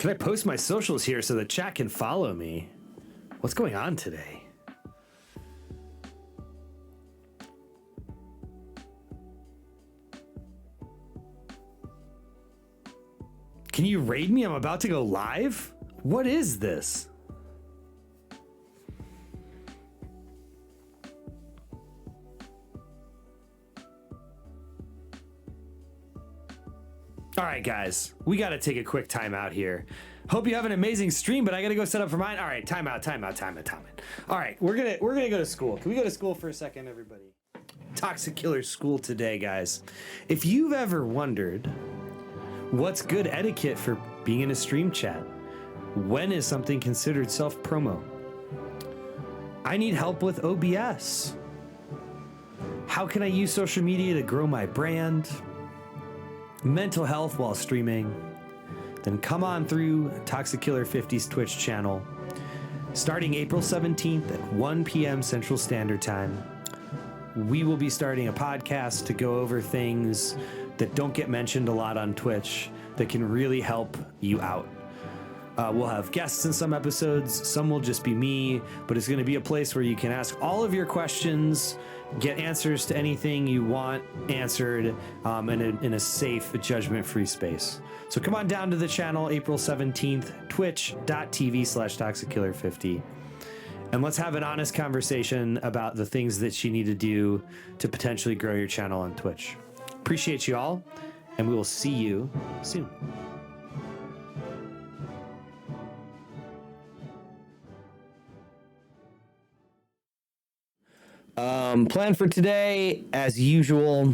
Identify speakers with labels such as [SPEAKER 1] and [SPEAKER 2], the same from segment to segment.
[SPEAKER 1] Can I post my socials here so the chat can follow me? What's going on today? Can you raid me? I'm about to go live? What is this? All right, guys, we got to take a quick time out here. Hope you have an amazing stream, but I got to go set up for mine. All right, time out. All right, we're gonna go to school. Can we go to school for a second, everybody? Toxic Killer School today, guys. If you've ever wondered what's good etiquette for being in a stream chat, when is something considered self-promo? I need help with OBS. How can I use social media to grow my brand? Mental health while streaming, then come on through Toxic Killer 50's Twitch channel. Starting April 17th at 1 p.m. Central Standard Time, we will be starting a podcast to go over things that don't get mentioned a lot on Twitch that can really help you out. We'll have guests in some episodes, some will just be me, but it's going to be a place where you can ask all of your questions, get answers to anything you want answered in a safe, judgment-free space. So come on down to the channel April 17th, twitch.tv/ToxicKiller50. And let's have an honest conversation about the things that you need to do to potentially grow your channel on Twitch. Appreciate you all, and we will see you soon. Plan for today, as usual,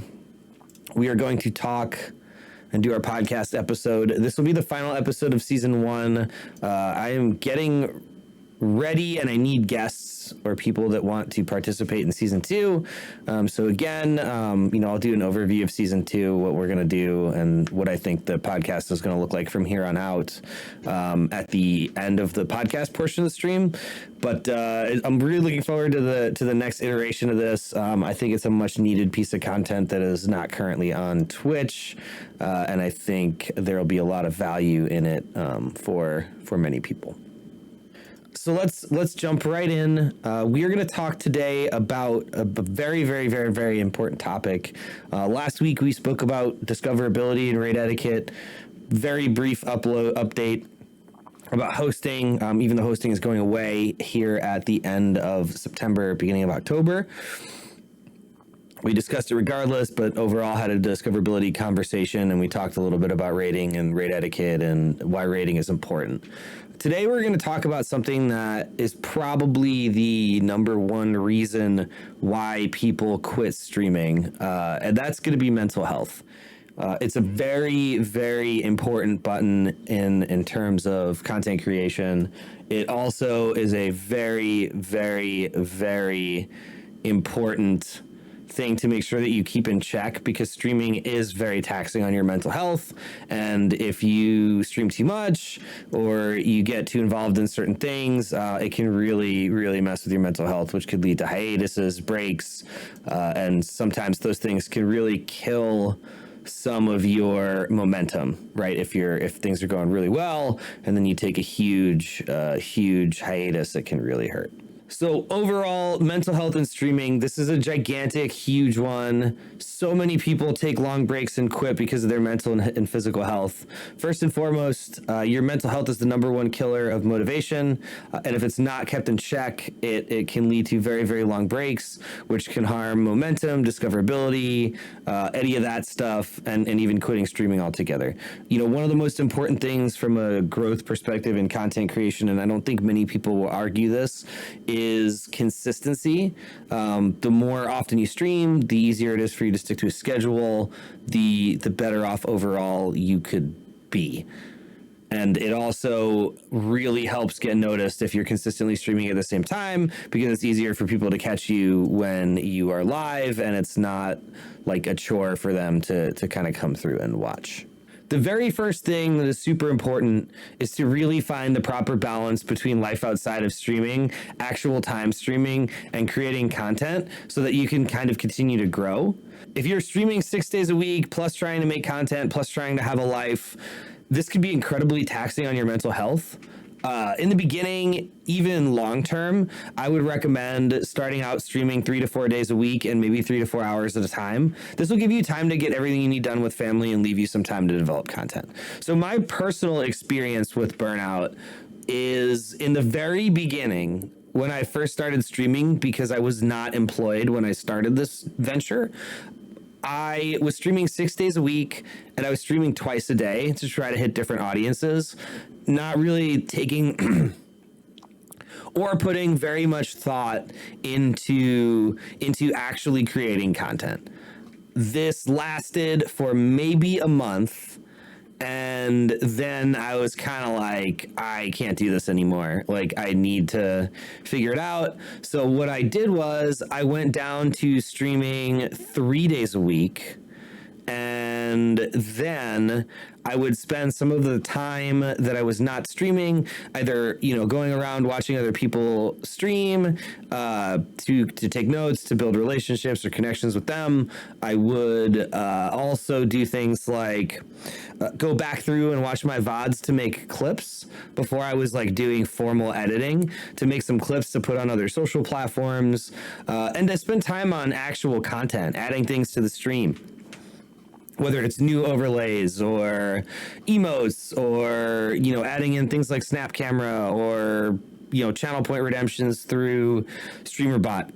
[SPEAKER 1] we are going to talk and do our podcast episode. This will be the final episode of season 1. I am getting ready and I need guests or people that want to participate in season 2. So again, I'll do an overview of season 2, what we're going to do and what I think the podcast is going to look like from here on out at the end of the podcast portion of the stream. But I'm really looking forward to the next iteration of this. I think it's a much needed piece of content that is not currently on Twitch. And I think there'll be a lot of value in it for many people. So let's jump right in. We are going to talk today about a very, very, very, very important topic. Last week we spoke about discoverability and raid etiquette. Very brief update about hosting. Even though hosting is going away here at the end of September, beginning of October. We discussed it regardless, but overall had a discoverability conversation, and we talked a little bit about rating and raid etiquette and why rating is important. Today we're going to talk about something that is probably the number one reason why people quit streaming, and that's going to be mental health. It's a very, very important button in terms of content creation. It also is a very, very, very important thing to make sure that you keep in check, because streaming is very taxing on your mental health. And if you stream too much or you get too involved in certain things, it can really, really mess with your mental health, which could lead to hiatuses, breaks, and sometimes those things can really kill some of your momentum, right? If things are going really well and then you take a huge hiatus, it can really hurt. So overall, mental health and streaming, this is a gigantic, huge one. So many people take long breaks and quit because of their mental and physical health. First and foremost, your mental health is the number one killer of motivation. And if it's not kept in check, it can lead to very, very long breaks, which can harm momentum, discoverability, any of that stuff, and even quitting streaming altogether. One of the most important things from a growth perspective in content creation, and I don't think many people will argue this, is consistency. The more often you stream, the easier it is for you to stick to a schedule, the better off overall you could be. And it also really helps get noticed if you're consistently streaming at the same time, because it's easier for people to catch you when you are live and it's not like a chore for them to kind of come through and watch. The very first thing that is super important is to really find the proper balance between life outside of streaming, actual time streaming, and creating content so that you can kind of continue to grow. If you're streaming 6 days a week, plus trying to make content, plus trying to have a life, this could be incredibly taxing on your mental health. In the beginning, even long term, I would recommend starting out streaming 3 to 4 days a week and maybe 3 to 4 hours at a time. This will give you time to get everything you need done with family and leave you some time to develop content. So my personal experience with burnout is in the very beginning, when I first started streaming, because I was not employed when I started this venture, I was streaming 6 days a week and I was streaming twice a day to try to hit different audiences, not really taking or putting very much thought into actually creating content. This lasted for maybe a month. And then I was kind of like, I can't do this anymore. Like, I need to figure it out. So what I did was I went down to streaming 3 days a week. And then I would spend some of the time that I was not streaming, either, going around watching other people stream, to take notes, to build relationships or connections with them. I would also do things like go back through and watch my VODs to make clips before I was like doing formal editing, to make some clips to put on other social platforms, and to spend time on actual content, adding things to the stream. Whether it's new overlays or emotes or, adding in things like Snap Camera or, channel point redemptions through StreamerBot.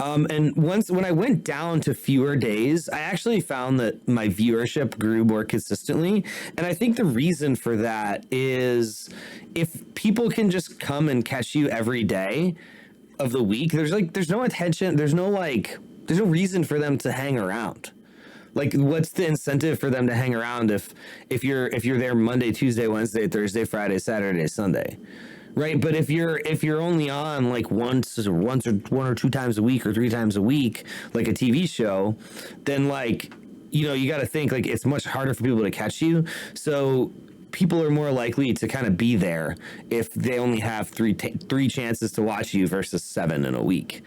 [SPEAKER 1] And when I went down to fewer days, I actually found that my viewership grew more consistently. And I think the reason for that is if people can just come and catch you every day of the week, there's no attention, there's no reason for them to hang around. Like, what's the incentive for them to hang around if you're there Monday, Tuesday, Wednesday, Thursday, Friday, Saturday, Sunday, right? But if you're only on like once or one or two times a week or 3 times a week, like a TV show, then you got to think like it's much harder for people to catch you. So people are more likely to kind of be there if they only have three chances to watch you versus 7 in a week.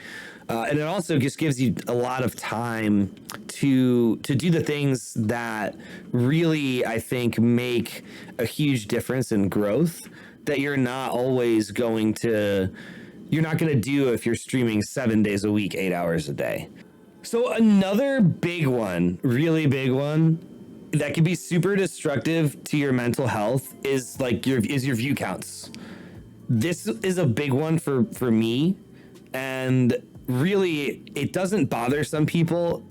[SPEAKER 1] And it also just gives you a lot of time to do the things that really, I think, make a huge difference in growth that you're not going to do if you're streaming 7 days a week, 8 hours a day. So another big one, really big one, that can be super destructive to your mental health is your view counts. This is a big one for me, and really, it doesn't bother some people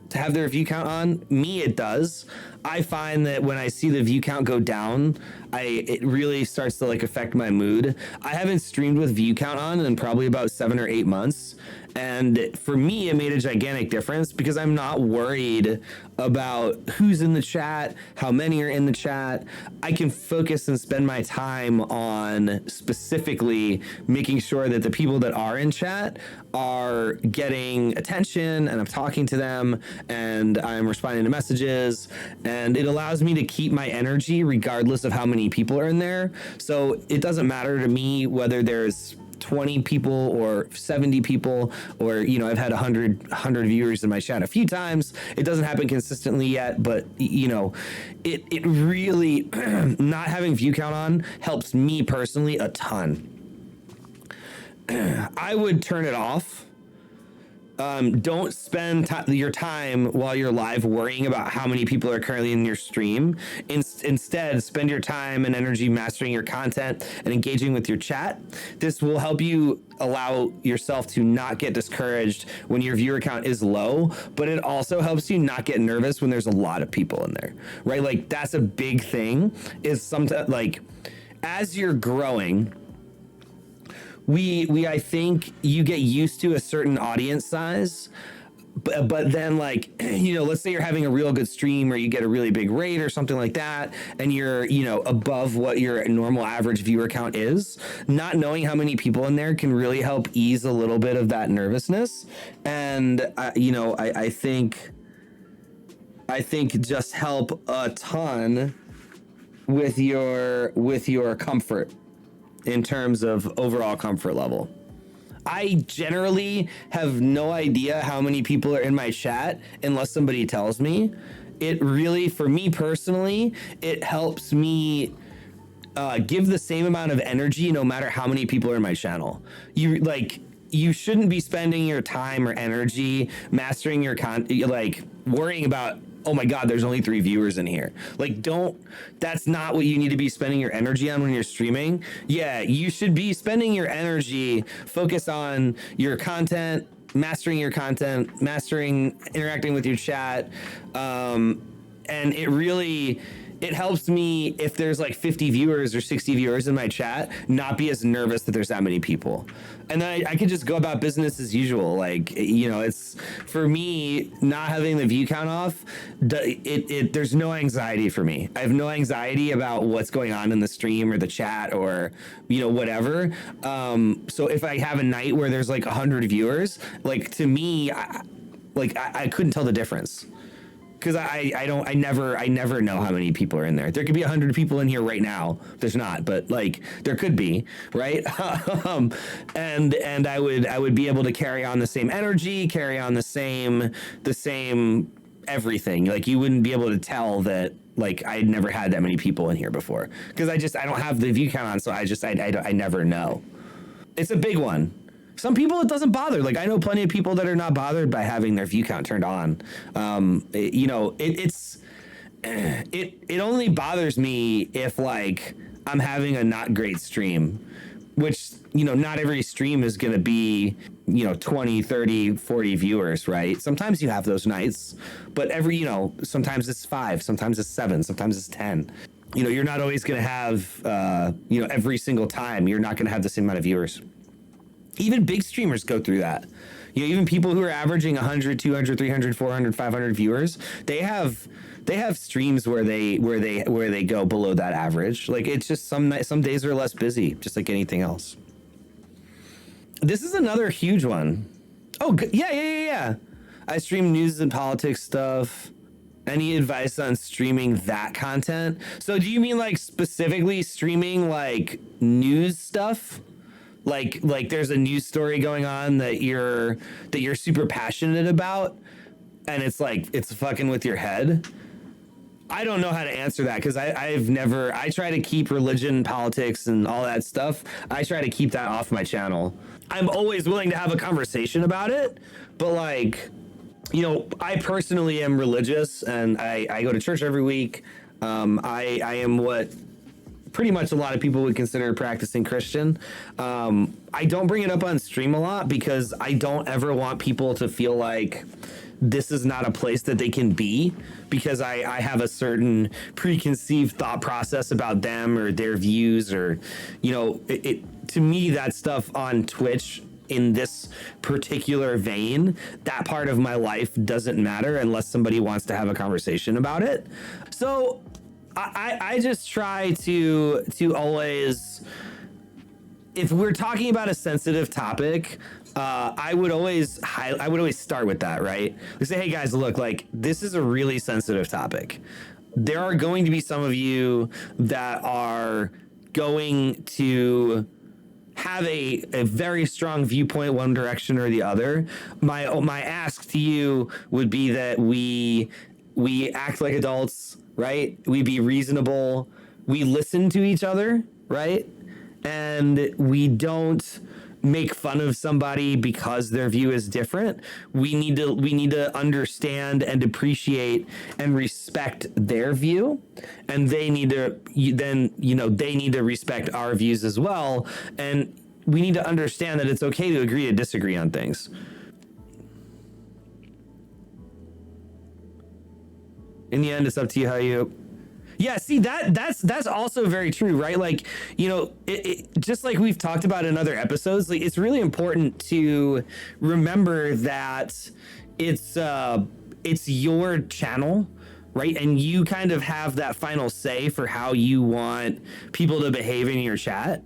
[SPEAKER 1] to have their view count on. Me, it does. I find that when I see the view count go down, it really starts to affect my mood. I haven't streamed with view count on in probably about 7 or 8 months. And for me, it made a gigantic difference because I'm not worried about who's in the chat, how many are in the chat. I can focus and spend my time on specifically making sure that the people that are in chat are getting attention and I'm talking to them and I'm responding to messages. And it allows me to keep my energy regardless of how many people are in there. So it doesn't matter to me whether there's 20 people or 70 people, or, I've had 100 viewers in my chat a few times. It doesn't happen consistently yet, but, it really, not having view count on helps me personally a ton. I would turn it off. Don't spend your time while you're live worrying about how many people are currently in your stream. Instead, spend your time and energy mastering your content and engaging with your chat. This will help you allow yourself to not get discouraged when your viewer count is low, but it also helps you not get nervous when there's a lot of people in there, right? That's a big thing, is sometimes as you're growing, I think you get used to a certain audience size, but then let's say you're having a real good stream or you get a really big raid or something like that, and you're, above what your normal average viewer count is. Not knowing how many people in there can really help ease a little bit of that nervousness. And, I think I think just help a ton with your comfort in terms of overall comfort level. I generally have no idea how many people are in my chat unless somebody tells me. It really, for me personally, it helps me give the same amount of energy no matter how many people are in my channel. You shouldn't be spending your time or energy mastering your worrying about, oh my God, there's only 3 viewers in here. That's not what you need to be spending your energy on when you're streaming. Yeah, you should be spending your energy focused on your content, mastering your content, interacting with your chat. And it helps me if there's like 50 viewers or 60 viewers in my chat, not be as nervous that there's that many people. And then I could just go about business as usual. It's for me, not having the view count off, there's no anxiety for me. I have no anxiety about what's going on in the stream or the chat or, whatever. So if I have a night where there's like 100 viewers, to me, I couldn't tell the difference. Because I never know how many people are in there. There could be 100 people in here right now. There's not, but there could be, right? And I would be able to carry on the same energy, carry on the same everything. You wouldn't be able to tell that I'd never had that many people in here before because I don't have the view count on, so I never know. It's a big one. Some people it doesn't bother. I know plenty of people that are not bothered by having their view count turned on. It only bothers me if I'm having a not great stream, which not every stream is going to be 20, 30, 40 viewers, right? Sometimes you have those nights, but sometimes it's 5, sometimes it's 7, sometimes it's 10. You're not always going to have every single time you're not going to have the same amount of viewers. Even big streamers go through that. Even people who are averaging 100, 200, 300, 400, 500 viewers, they have streams where they go below that average. It's just some days are less busy, just like anything else. This is another huge one. Oh, yeah. I stream news and politics stuff. Any advice on streaming that content? So do you mean specifically streaming news stuff? There's a news story going on that you're super passionate about and it's fucking with your head. I don't know how to answer that because I try to keep religion, politics, and all that stuff. I try to keep that off my channel. I'm always willing to have a conversation about it, but I personally am religious and I go to church every week. I am what pretty much a lot of people would consider a practicing Christian. I don't bring it up on stream a lot because I don't ever want people to feel like this is not a place that they can be because I have a certain preconceived thought process about them or their views or, to me, that stuff on Twitch in this particular vein, that part of my life doesn't matter unless somebody wants to have a conversation about it. So I just try to always, if we're talking about a sensitive topic, I would always start with that, right? We say, hey guys, look, this is a really sensitive topic. There are going to be some of you that are going to have a very strong viewpoint one direction or the other. My ask to you would be that we act like adults, right? We be reasonable. We listen to each other, right? And we don't make fun of somebody because their view is different. We need to understand and appreciate and respect their view, and they need to respect our views as well. And we need to understand that it's okay to agree to disagree on things. In the end, it's up to you how you. Yeah, see, that's also very true, right? It just like we've talked about in other episodes, it's really important to remember that it's your channel, right? And you kind of have that final say for how you want people to behave in your chat.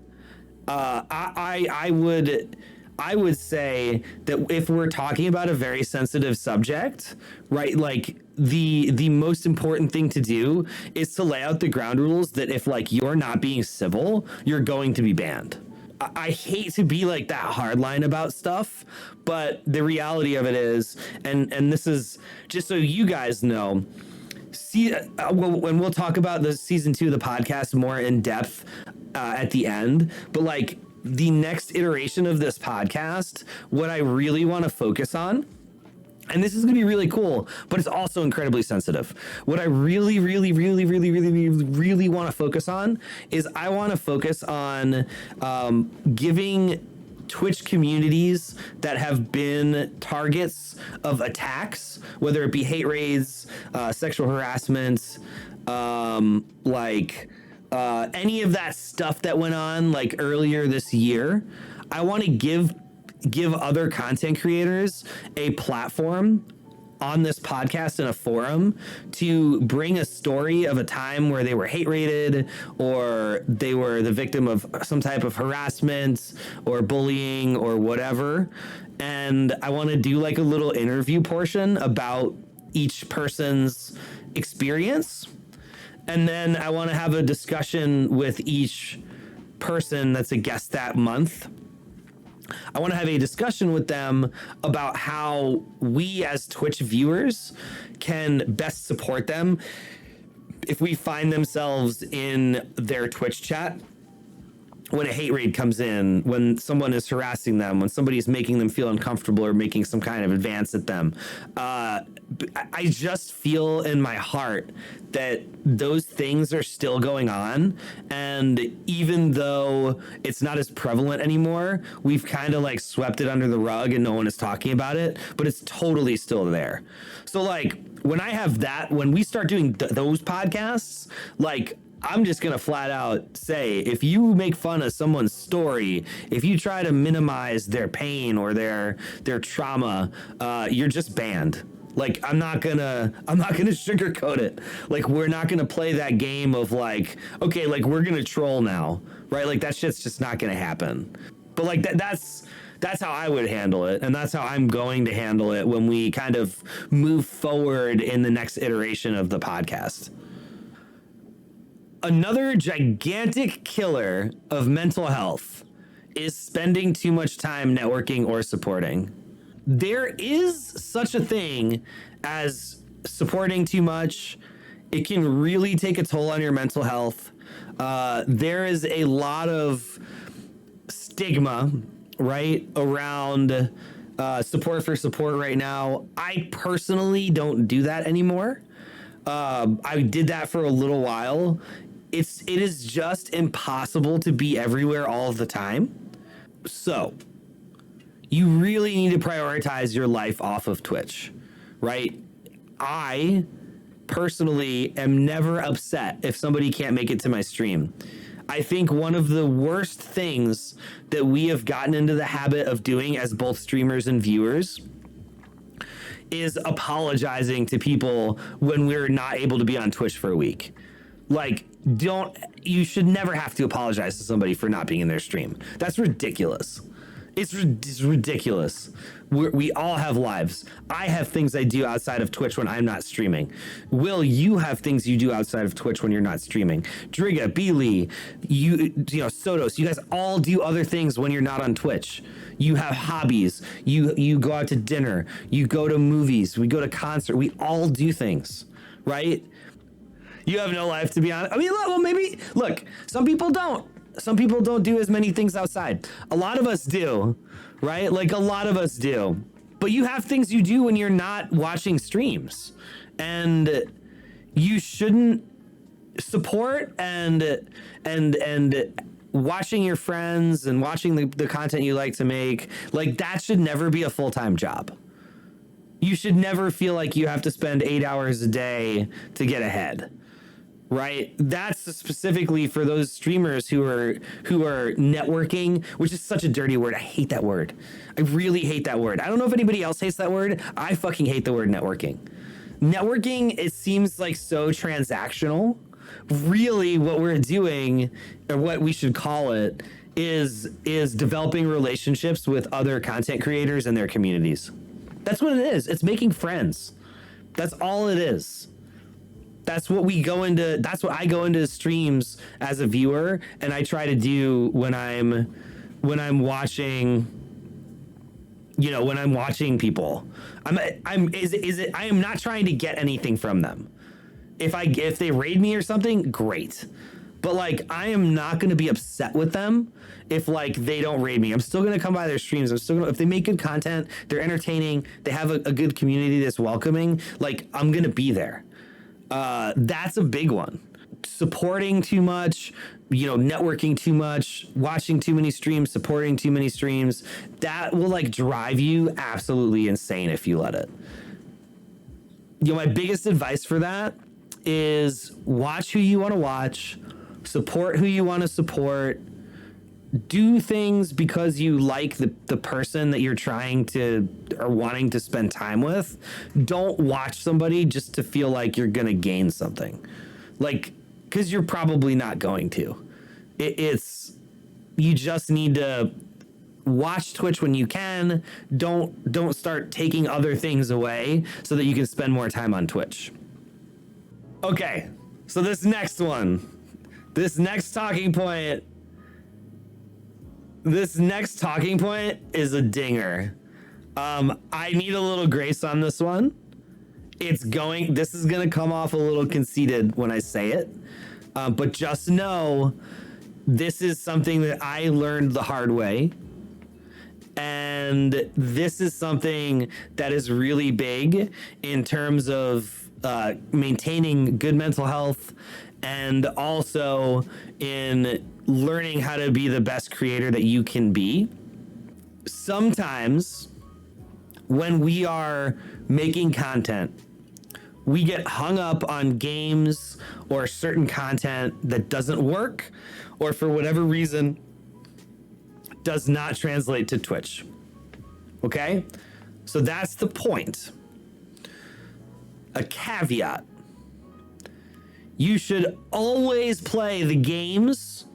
[SPEAKER 1] I would say that if we're talking about a very sensitive subject, right, the most important thing to do is to lay out the ground rules that if like you're not being civil, you're going to be banned. I hate to be like that hardline about stuff, but the reality of it is, and this is just so you guys know, when we'll talk about the season 2 of the podcast more in depth at the end, but like the next iteration of this podcast, what I really want to focus on, and this is going to be really cool, but it's also incredibly sensitive. What I really want to focus on is I want to focus on giving Twitch communities that have been targets of attacks, whether it be hate raids, sexual harassment, any of that stuff that went on like earlier this year. I want to give other content creators a platform on this podcast in a forum to bring a story of a time where they were hate raided or they were the victim of some type of harassment or bullying or whatever. And I want to do like a little interview portion about each person's experience. And then I want to have a discussion with each person that's a guest that month. I want to have a discussion with them about how we as Twitch viewers can best support them if we find themselves in their Twitch chat when a hate raid comes in, when someone is harassing them, when somebody's making them feel uncomfortable or making some kind of advance at them. I just feel in my heart that those things are still going on. And even though it's not as prevalent anymore, we've kind of like swept it under the rug and no one is talking about it, but it's totally still there. So like when I have that, when we start doing those podcasts, like I'm just going to flat out say, if you make fun of someone's story, if you try to minimize their pain or their trauma, you're just banned. Like, I'm not gonna sugarcoat it. Like, we're not gonna play that game of like, okay, like we're gonna troll now, right? Like that shit's just not gonna happen. But like that's how I would handle it. And that's how I'm going to handle it when we kind of move forward in the next iteration of the podcast. Another gigantic killer of mental health is spending too much time networking or supporting. There is such a thing as supporting too much. It can really take a toll on your mental health. There is a lot of stigma, right, around support for support right now. I personally don't do that anymore. I did that for a little while. It is just impossible to be everywhere all of the time. So you really need to prioritize your life off of Twitch, right? I personally am never upset if somebody can't make it to my stream. I think one of the worst things that we have gotten into the habit of doing as both streamers and viewers is apologizing to people when we're not able to be on Twitch for a week. Like, you should never have to apologize to somebody for not being in their stream. That's ridiculous. It's ridiculous. We all have lives. I have things I do outside of Twitch when I'm not streaming. Will, you have things you do outside of Twitch when you're not streaming. Driga, Beely, you know, Sotos, you guys all do other things when you're not on Twitch. You have hobbies. You go out to dinner. You go to movies. We go to concert. We all do things, right? You have no life, to be honest. I mean, well, maybe, look, some people don't. Some people don't do as many things outside. A lot of us do, right? Like, a lot of us do. But you have things you do when you're not watching streams. And you shouldn't support and watching your friends and watching the content you like to make, like, that should never be a full-time job. You should never feel like you have to spend 8 hours a day to get ahead. Right? That's specifically for those streamers who are networking, which is such a dirty word. I hate that word. I really hate that word. I don't know if anybody else hates that word. I fucking hate the word networking. Networking, it seems like so transactional. Really, what we're doing, or what we should call it, is developing relationships with other content creators and their communities. That's what it is. It's making friends. That's all it is. That's what I go into streams as a viewer, and I try to do when I'm watching, when I'm watching people. I am not trying to get anything from them. If they raid me or something, great. But like, I am not going to be upset with them if like they don't raid me. I'm still going to come by their streams. If they make good content, they're entertaining, they have a good community that's welcoming, like I'm going to be there. That's a big one. Supporting too much, networking too much, watching too many streams, supporting too many streams, that will like drive you absolutely insane if you let it. My biggest advice for that is watch who you want to watch, support who you want to support, do things because you like the person that you're trying to or wanting to spend time with. Don't watch somebody just to feel like you're going to gain something. Like, because you're probably not going to. You just need to watch Twitch when you can. Don't start taking other things away so that you can spend more time on Twitch. Okay, so this next talking point is a dinger. I need a little grace on this one. This is going to come off a little conceited when I say it. But just know this is something that I learned the hard way. And this is something that is really big in terms of maintaining good mental health, and also in learning how to be the best creator that you can be. Sometimes when we are making content, we get hung up on games or certain content that doesn't work, or for whatever reason does not translate to Twitch. Okay? So that's the point. A caveat. You should always play the games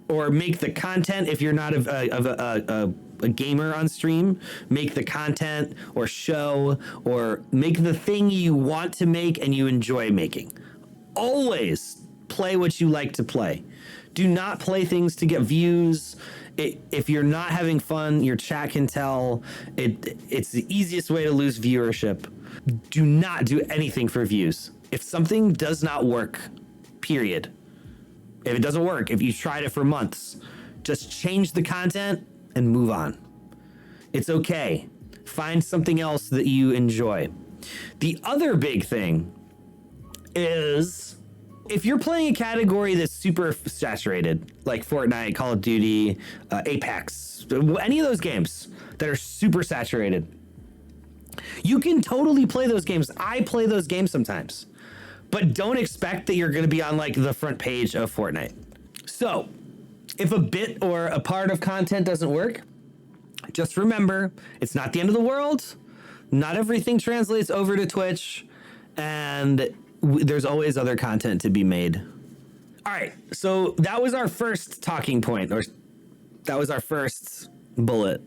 [SPEAKER 1] or make the content if you're not a gamer on stream. Make the content or show or make the thing you want to make and you enjoy making. Always play what you like to play. Do not play things to get views. If you're not having fun, your chat can tell. It's the easiest way to lose viewership. Do not do anything for views. If something does not work, period. If it doesn't work, if you tried it for months, just change the content and move on. It's okay. Find something else that you enjoy. The other big thing is if you're playing a category that's super saturated, like Fortnite, Call of Duty, Apex, any of those games that are super saturated, you can totally play those games. I play those games sometimes, but don't expect that you're going to be on like the front page of Fortnite. So if a bit or a part of content doesn't work, just remember it's not the end of the world. Not everything translates over to Twitch, and there's always other content to be made. All right, so that was our first talking point, or that was our first bullet.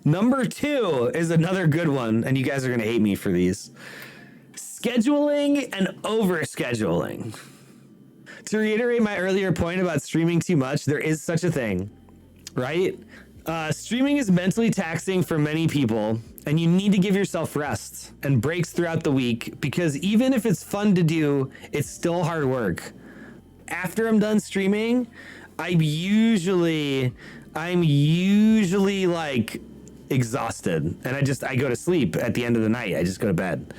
[SPEAKER 1] Number 2 is another good one, and you guys are going to hate me for these. Scheduling and overscheduling. To reiterate my earlier point about streaming too much, there is such a thing, right? Streaming is mentally taxing for many people, and you need to give yourself rest and breaks throughout the week, because even if it's fun to do, it's still hard work. After I'm done streaming, I'm usually like exhausted, and I go to sleep at the end of the night. I just go to bed.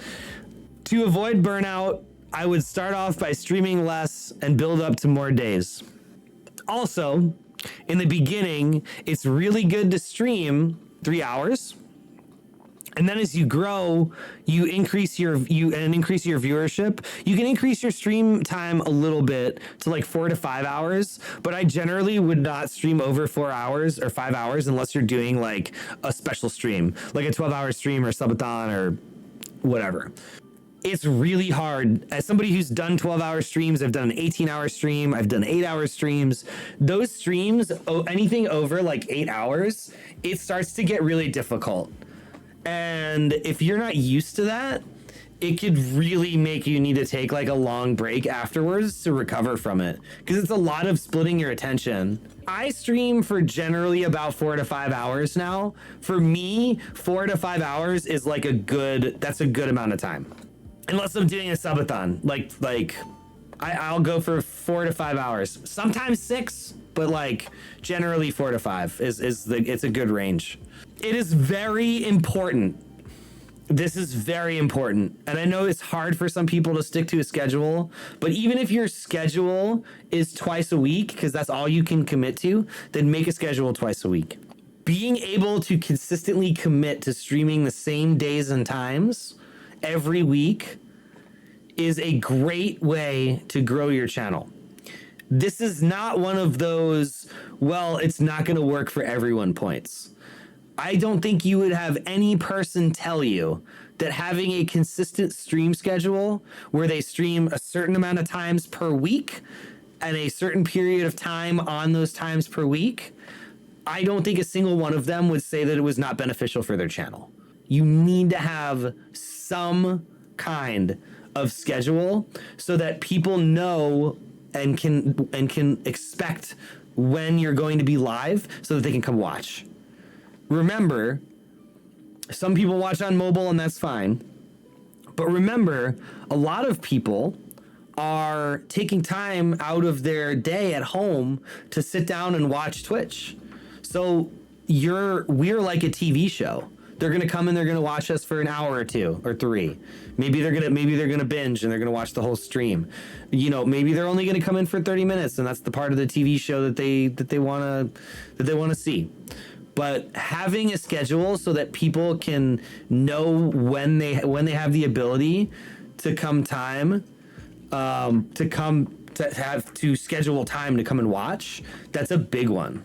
[SPEAKER 1] To avoid burnout, I would start off by streaming less and build up to more days. Also, in the beginning, it's really good to stream 3 hours. And then as you grow, you increase your viewership. You can increase your stream time a little bit to like 4 to 5 hours, but I generally would not stream over 4 hours or 5 hours unless you're doing like a special stream, like a 12-hour stream or subathon or whatever. It's really hard. As somebody who's done 12-hour streams, I've done an 18-hour stream, I've done 8-hour streams. Those streams, anything over like 8 hours, it starts to get really difficult. And if you're not used to that, it could really make you need to take like a long break afterwards to recover from it, because it's a lot of splitting your attention. I stream for generally about 4 to 5 hours now. For me, 4 to 5 hours is like that's a good amount of time. Unless I'm doing a subathon, I'll go for 4 to 5 hours, sometimes 6, but like generally 4 to 5 it's a good range. It is very important. This is very important. And I know it's hard for some people to stick to a schedule, but even if your schedule is twice a week, because that's all you can commit to, then make a schedule twice a week. Being able to consistently commit to streaming the same days and times every week is a great way to grow your channel. This is not one of those, well, it's not going to work for everyone points. I don't think you would have any person tell you that having a consistent stream schedule where they stream a certain amount of times per week and a certain period of time on those times per week, I don't think a single one of them would say that it was not beneficial for their channel. You need to have some kind of schedule so that people know and can expect when you're going to be live so that they can come watch. Remember, some people watch on mobile and that's fine. But remember, a lot of people are taking time out of their day at home to sit down and watch Twitch. So we're like a TV show. They're gonna come and they're gonna watch us for an hour or 2 or 3. Maybe they're gonna binge and they're gonna watch the whole stream. You know, maybe they're only gonna come in for 30 minutes and that's the part of the TV show that they wanna see. But having a schedule so that people can know when they have the ability to come time, to schedule time to come and watch, that's a big one.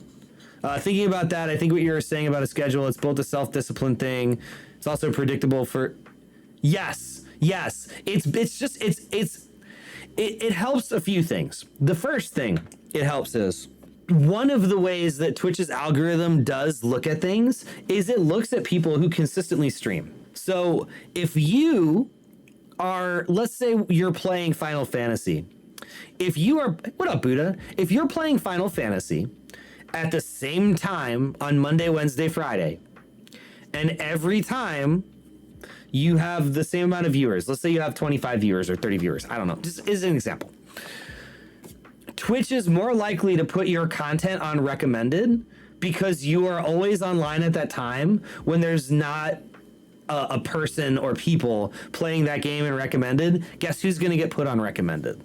[SPEAKER 1] Thinking about that, I think what you were saying about a schedule, it's both a self-discipline thing. It's also predictable for, yes. It helps a few things. The first thing it helps is, one of the ways that Twitch's algorithm does look at things is it looks at people who consistently stream. So if you are, let's say you're playing Final Fantasy. What up, Buddha? If you're playing Final Fantasy at the same time on Monday, Wednesday, Friday, and every time you have the same amount of viewers, let's say you have 25 viewers or 30 viewers, I don't know, just as an example. Twitch is more likely to put your content on recommended because you are always online at that time when there's not a person or people playing that game in recommended. Guess who's going to get put on recommended?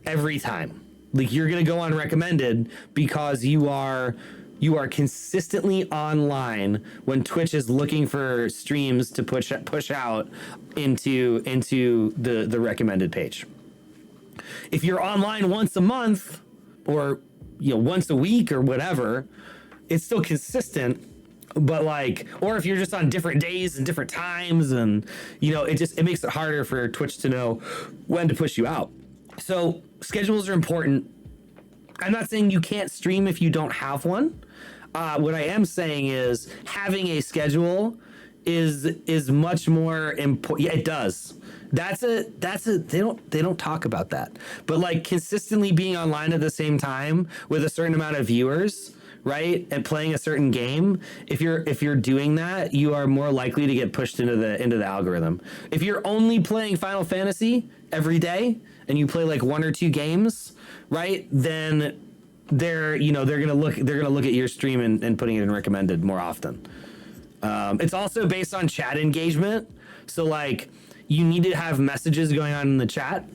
[SPEAKER 1] Every time. Like, you're going to go on recommended because you are consistently online when Twitch is looking for streams to push out into the recommended page. If you're online once a month or once a week or whatever, it's still consistent. But or if you're just on different days and different times, and it makes it harder for Twitch to know when to push you out. So schedules are important. I'm not saying you can't stream if you don't have one. What I am saying is having a schedule is much more important. Yeah, it does. They don't talk about that. But consistently being online at the same time with a certain amount of viewers, right, and playing a certain game, if you're doing that, you are more likely to get pushed into the algorithm. If you're only playing Final Fantasy every day and you play 1 or 2 games, right, then they're gonna look at your stream and putting it in recommended more often. It's also based on chat engagement. So you need to have messages going on in the chat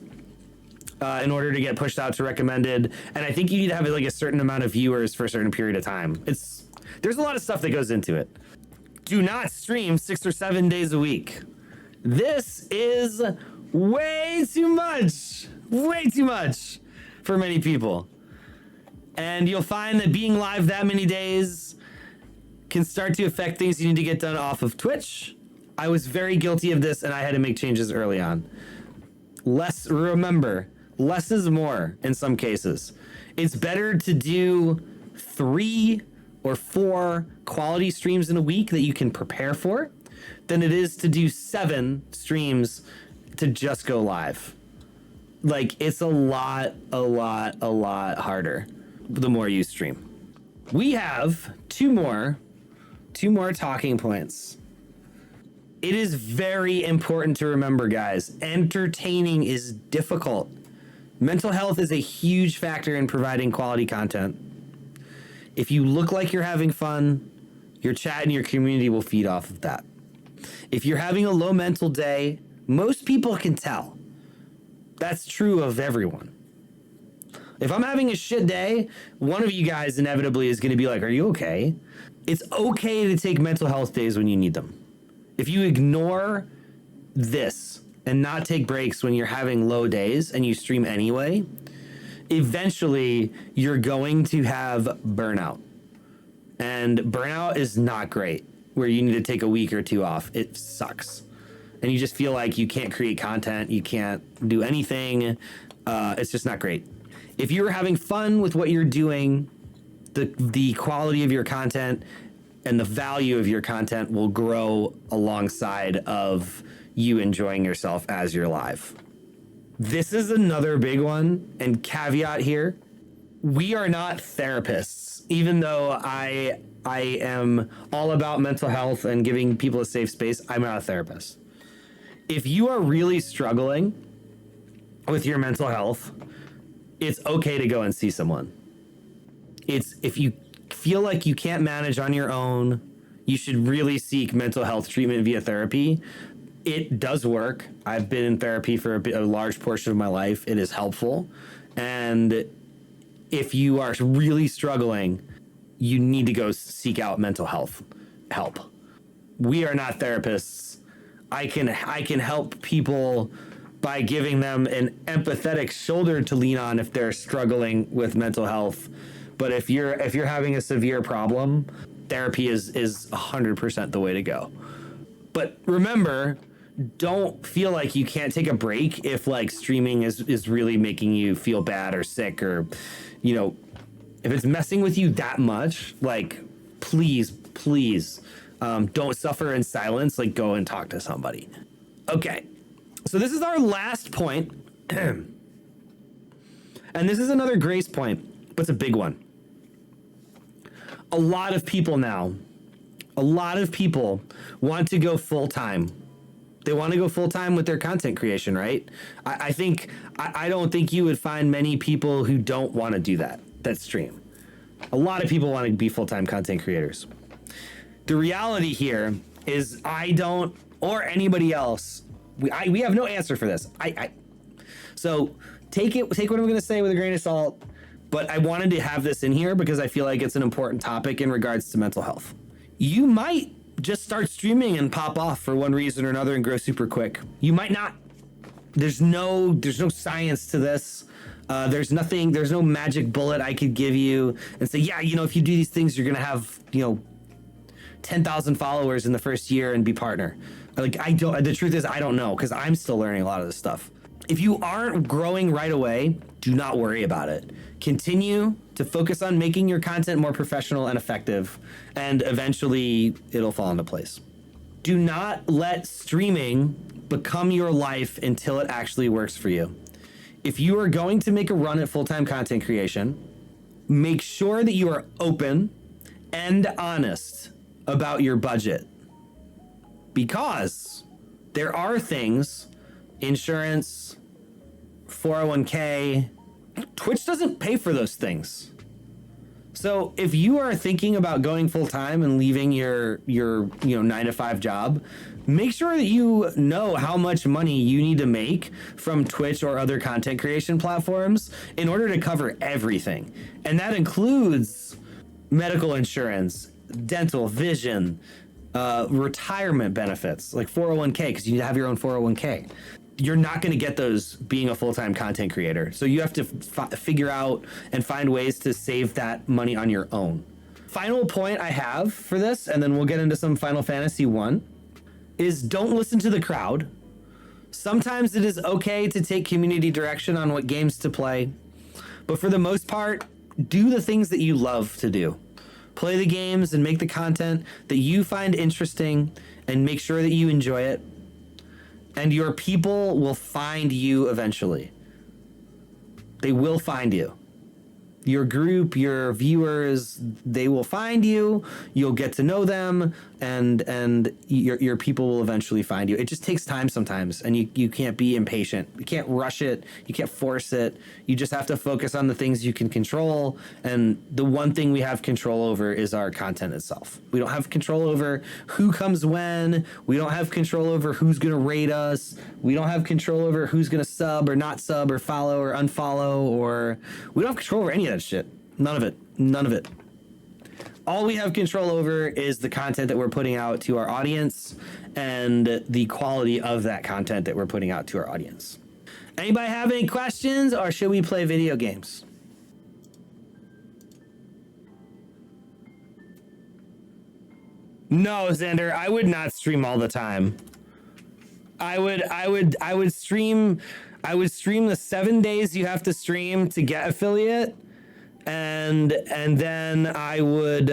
[SPEAKER 1] in order to get pushed out to recommended. And I think you need to have a certain amount of viewers for a certain period of time. There's a lot of stuff that goes into it. Do not stream 6 or 7 days a week. This is way too much for many people. And you'll find that being live that many days can start to affect things you need to get done off of Twitch. I was very guilty of this and I had to make changes early on. Remember, less is more in some cases. It's better to do 3 or 4 quality streams in a week that you can prepare for than it is to do 7 streams to just go live. Like, it's a lot harder the more you stream. We have two more talking points. It is very important to remember, guys, entertaining is difficult. Mental health is a huge factor in providing quality content. If you look like you're having fun, your chat and your community will feed off of that. If you're having a low mental day, most people can tell. That's true of everyone. If I'm having a shit day, one of you guys inevitably is going to be like, are you okay? It's okay to take mental health days when you need them. If you ignore this and not take breaks when you're having low days and you stream anyway, eventually you're going to have burnout. And burnout is not great, where you need to take a week or 2 off. It sucks. And you just feel like you can't create content, you can't do anything. It's just not great. If you're having fun with what you're doing, the quality of your content and the value of your content will grow alongside of you enjoying yourself as you're live. This is another big one, and caveat here, we are not therapists, even though I am all about mental health and giving people a safe space. I'm not a therapist. If you are really struggling with your mental health, it's okay to go and see someone. If you feel like you can't manage on your own, you should really seek mental health treatment via therapy. It does work. I've been in therapy for a large portion of my life. It is helpful. And if you are really struggling, you need to go seek out mental health help. We are not therapists. I can help people by giving them an empathetic shoulder to lean on if they're struggling with mental health. But if you're having a severe problem, therapy is 100% the way to go. But remember, don't feel like you can't take a break if like streaming is really making you feel bad or sick, or, you know, if it's messing with you that much, like, please, don't suffer in silence. Like, go and talk to somebody. Okay. So this is our last point. And this is another grace point, but it's a big one. A lot of people want to go full time. They want to go full time with their content creation, right? I don't think you would find many people who don't want to do that stream. A lot of people want to be full-time content creators. The reality here is I don't, or anybody else, we have no answer for this. So take what I'm going to say with a grain of salt, but I wanted to have this in here because I feel like it's an important topic in regards to mental health. You might just start streaming and pop off for one reason or another and grow super quick. You might not. There's no science to this. There's no magic bullet I could give you and say, yeah, if you do these things, you're going to have, 10,000 followers in the first year and be partner. The truth is, I don't know, because I'm still learning a lot of this stuff. If you aren't growing right away, do not worry about it. Continue to focus on making your content more professional and effective, and eventually it'll fall into place. Do not let streaming become your life until it actually works for you. If you are going to make a run at full-time content creation, make sure that you are open and honest about your budget. Because there are things, insurance, 401k, Twitch doesn't pay for those things. So if you are thinking about going full-time and leaving your 9-to-5 job, make sure that you know how much money you need to make from Twitch or other content creation platforms in order to cover everything. And that includes medical insurance, dental, vision, retirement benefits, like 401k, because you have your own 401k. You're not going to get those being a full-time content creator. So you have to figure out and find ways to save that money on your own. Final point I have for this, and then we'll get into some Final Fantasy 1, is don't listen to the crowd. Sometimes it is okay to take community direction on what games to play, but for the most part, do the things that you love to do. Play the games and make the content that you find interesting and make sure that you enjoy it. And your people will find you eventually. They will find you. Your group, your viewers, they will find you. You'll get to know them, and your people will eventually find you. It just takes time sometimes, and you can't be impatient. You can't rush it. You can't force it. You just have to focus on the things you can control. And the one thing we have control over is our content itself. We don't have control over who comes when. We don't have control over who's going to rate us. We don't have control over who's going to sub or not sub or follow or unfollow, or we don't have control over any of that shit. None of it. None of it. All we have control over is the content that we're putting out to our audience and the quality of that content that we're putting out to our audience. Anybody have any questions, or should we play video games? No, Xander, I would not stream all the time. I would stream the 7 days you have to stream to get affiliate, and then I would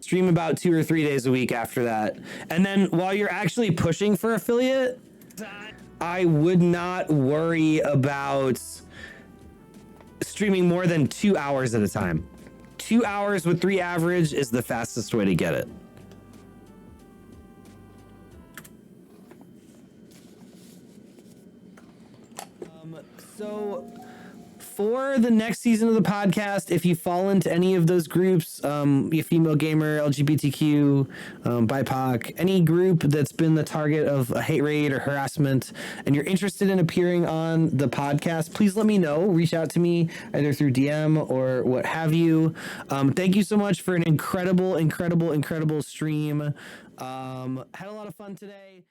[SPEAKER 1] stream about 2 or 3 days a week after that. And then while you're actually pushing for affiliate, I would not worry about streaming more than 2 hours at a time. 2 hours with 3 average is the fastest way to get it. So for the next season of the podcast, if you fall into any of those groups, you female gamer, LGBTQ, BIPOC, any group that's been the target of a hate raid or harassment, and you're interested in appearing on the podcast, please let me know. Reach out to me either through DM or what have you. Thank you so much for an incredible stream. Had a lot of fun today.